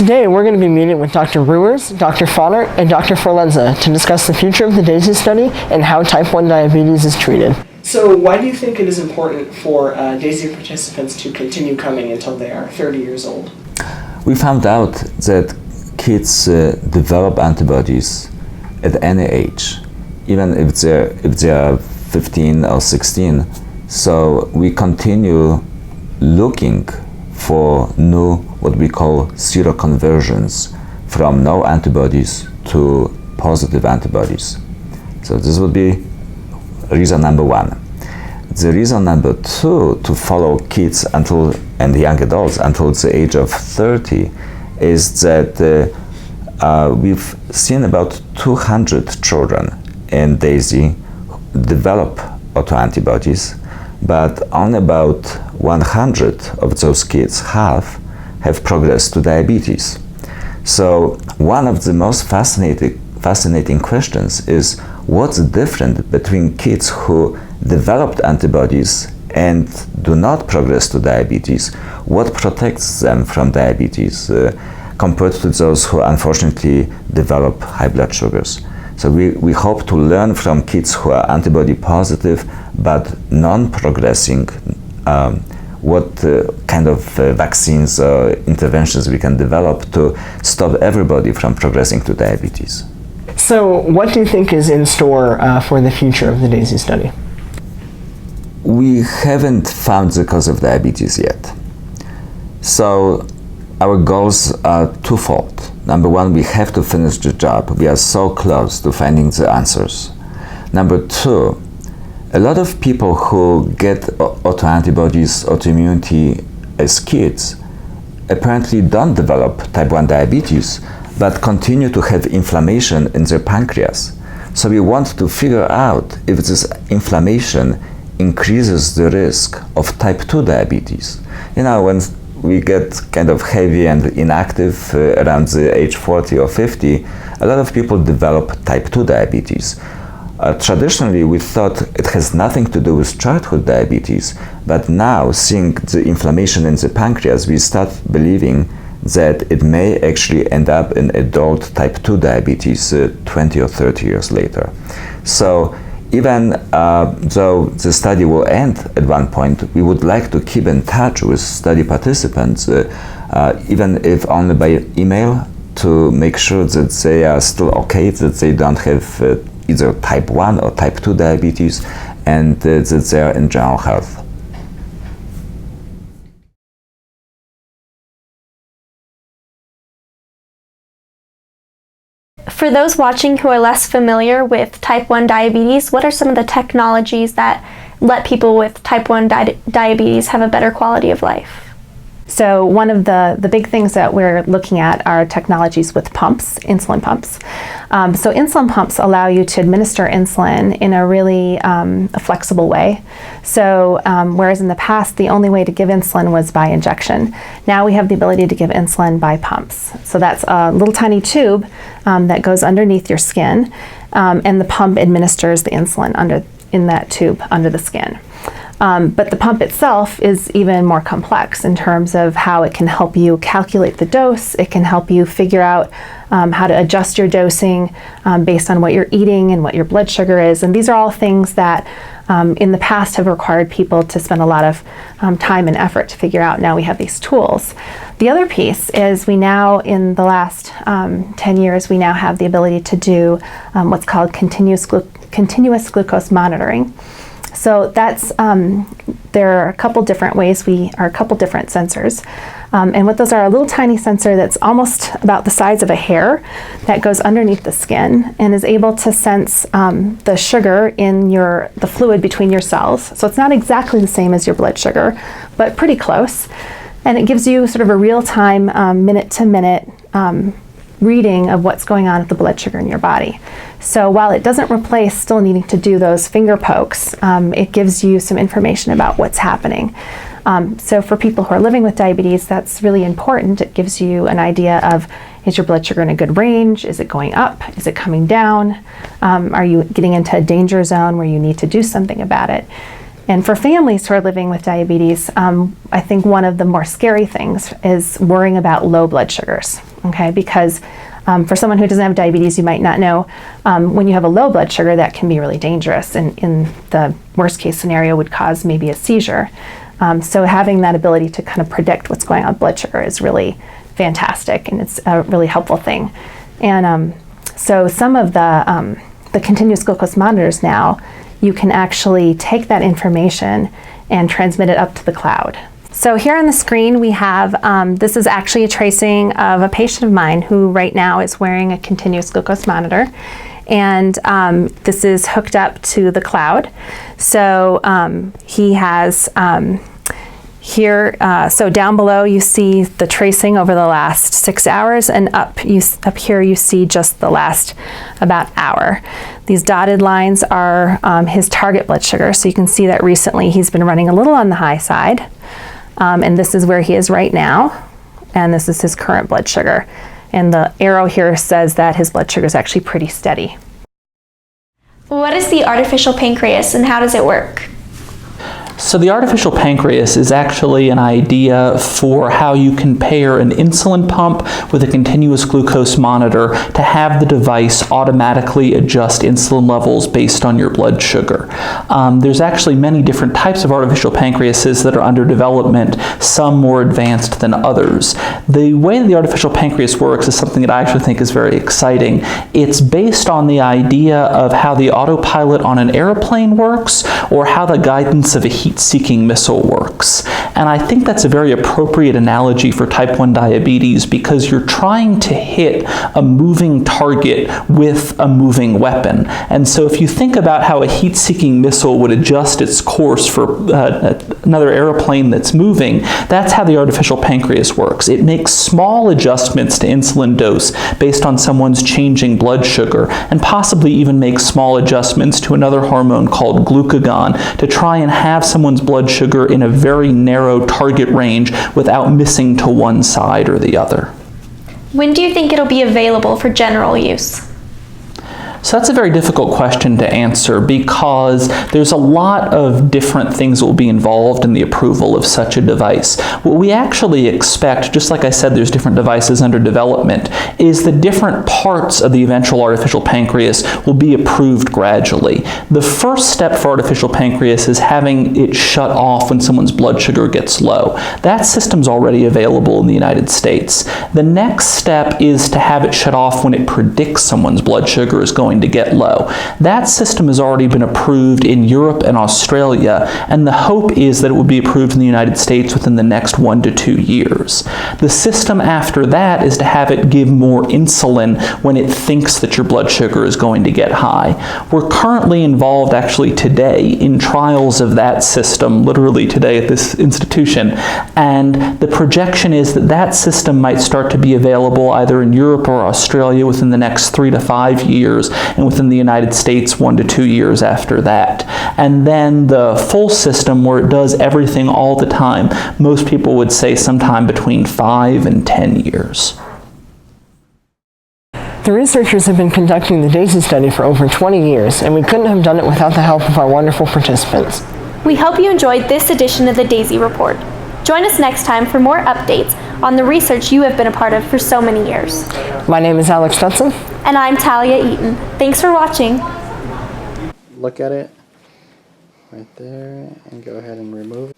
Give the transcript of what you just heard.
Today we're going to be meeting with Dr. Ruers, Dr. Fauner, and Dr. Forlenza to discuss the future of the DAISY study and how type 1 diabetes is treated. So why do you think it is important for DAISY participants to continue coming until they are 30 years old? We found out that kids develop antibodies at any age, even if they are 15 or 16. So we continue looking for new, what we call seroconversions, from no antibodies to positive antibodies. So this would be reason number one. The reason number two to follow kids and young adults until the age of 30 is that we've seen about 200 children in DAISY develop autoantibodies, but only about 100 of those kids have progressed to diabetes. So one of the most fascinating questions is what's different between kids who developed antibodies and do not progress to diabetes? What protects them from diabetes compared to those who unfortunately develop high blood sugars? So we hope to learn from kids who are antibody positive but non-progressing what kind of vaccines or interventions we can develop to stop everybody from progressing to diabetes. So what do you think is in store for the future of the DAISY study? We haven't found the cause of diabetes yet. So our goals are twofold. Number one, we have to finish the job. We are so close to finding the answers. Number two, a lot of people who get autoantibodies, autoimmunity as kids, apparently don't develop type 1 diabetes, but continue to have inflammation in their pancreas. So we want to figure out if this inflammation increases the risk of type 2 diabetes. You know, when we get kind of heavy and inactive around the age 40 or 50, a lot of people develop type 2 diabetes. Traditionally, we thought it has nothing to do with childhood diabetes, but now, seeing the inflammation in the pancreas, we start believing that it may actually end up in adult type 2 diabetes 20 or 30 years later. So even though the study will end at one point, we would like to keep in touch with study participants, even if only by email, to make sure that they are still okay, that they don't have either type 1 or type 2 diabetes, and that they are in general health. For those watching who are less familiar with type 1 diabetes, what are some of the technologies that let people with type 1 diabetes have a better quality of life? So one of the big things that we're looking at are technologies with pumps, insulin pumps. So insulin pumps allow you to administer insulin in a really flexible way. So whereas in the past the only way to give insulin was by injection, now we have the ability to give insulin by pumps. So that's a little tiny tube that goes underneath your skin, and the pump administers the insulin in that tube under the skin. But the pump itself is even more complex in terms of how it can help you calculate the dose. It can help you figure out how to adjust your dosing based on what you're eating and what your blood sugar is. And these are all things that in the past have required people to spend a lot of time and effort to figure out. Now we have these tools. The other piece is we now, in the last 10 years, we now have the ability to do what's called continuous glucose monitoring. So that's, there are a couple different ways, a couple different sensors. And what those are, a little tiny sensor that's almost about the size of a hair that goes underneath the skin and is able to sense the sugar in the fluid between your cells. So it's not exactly the same as your blood sugar, but pretty close. And it gives you sort of a real-time, minute-to-minute reading of what's going on with the blood sugar in your body. So while it doesn't replace still needing to do those finger pokes, it gives you some information about what's happening. So for people who are living with diabetes, that's really important. It gives you an idea of, is your blood sugar in a good range? Is it going up? Is it coming down? Are you getting into a danger zone where you need to do something about it? And for families who are living with diabetes, I think one of the more scary things is worrying about low blood sugars. okay? Because for someone who doesn't have diabetes, you might not know, when you have a low blood sugar, that can be really dangerous, and in the worst case scenario would cause maybe a seizure. So having that ability to kind of predict what's going on with blood sugar is really fantastic, and it's a really helpful thing. And so some of the continuous glucose monitors now, you can actually take that information and transmit it up to the cloud. So here on the screen we have, this is actually a tracing of a patient of mine who right now is wearing a continuous glucose monitor. And this is hooked up to the cloud. So he has here, so down below you see the tracing over the last 6 hours, and up here you see just the last about hour. These dotted lines are his target blood sugar. So you can see that recently he's been running a little on the high side. And this is where he is right now, and this is his current blood sugar. And the arrow here says that his blood sugar is actually pretty steady. What is the artificial pancreas and how does it work? So the artificial pancreas is actually an idea for how you can pair an insulin pump with a continuous glucose monitor to have the device automatically adjust insulin levels based on your blood sugar. There's actually many different types of artificial pancreases that are under development, some more advanced than others. The way the artificial pancreas works is something that I actually think is very exciting. It's based on the idea of how the autopilot on an airplane works, or how the guidance of a heat-seeking missile works. And I think that's a very appropriate analogy for type 1 diabetes, because you're trying to hit a moving target with a moving weapon. And so if you think about how a heat-seeking missile would adjust its course for another airplane that's moving, that's how the artificial pancreas works. It makes small adjustments to insulin dose based on someone's changing blood sugar, and possibly even makes small adjustments to another hormone called glucagon to try and have someone's blood sugar in a very narrow target range without missing to one side or the other. When do you think it'll be available for general use? So that's a very difficult question to answer, because there's a lot of different things that will be involved in the approval of such a device. What we actually expect, just like I said there's different devices under development, is the different parts of the eventual artificial pancreas will be approved gradually. The first step for artificial pancreas is having it shut off when someone's blood sugar gets low. That system's already available in the United States. The next step is to have it shut off when it predicts someone's blood sugar is going to get low. That system has already been approved in Europe and Australia, and the hope is that it will be approved in the United States within the next 1 to 2 years. The system after that is to have it give more insulin when it thinks that your blood sugar is going to get high. We're currently involved actually today in trials of that system, literally today at this institution, and the projection is that that system might start to be available either in Europe or Australia within the next 3 to 5 years, and within the United States 1 to 2 years after that. And then the full system, where it does everything all the time, most people would say sometime between 5 and 10 years. The researchers have been conducting the DAISY study for over 20 years, and we couldn't have done it without the help of our wonderful participants. We hope you enjoyed this edition of the DAISY Report. Join us next time for more updates on the research you have been a part of for so many years. My name is Alex Stutson. And I'm Talia Eaton. Thanks for watching. Look at it right there and go ahead and remove it.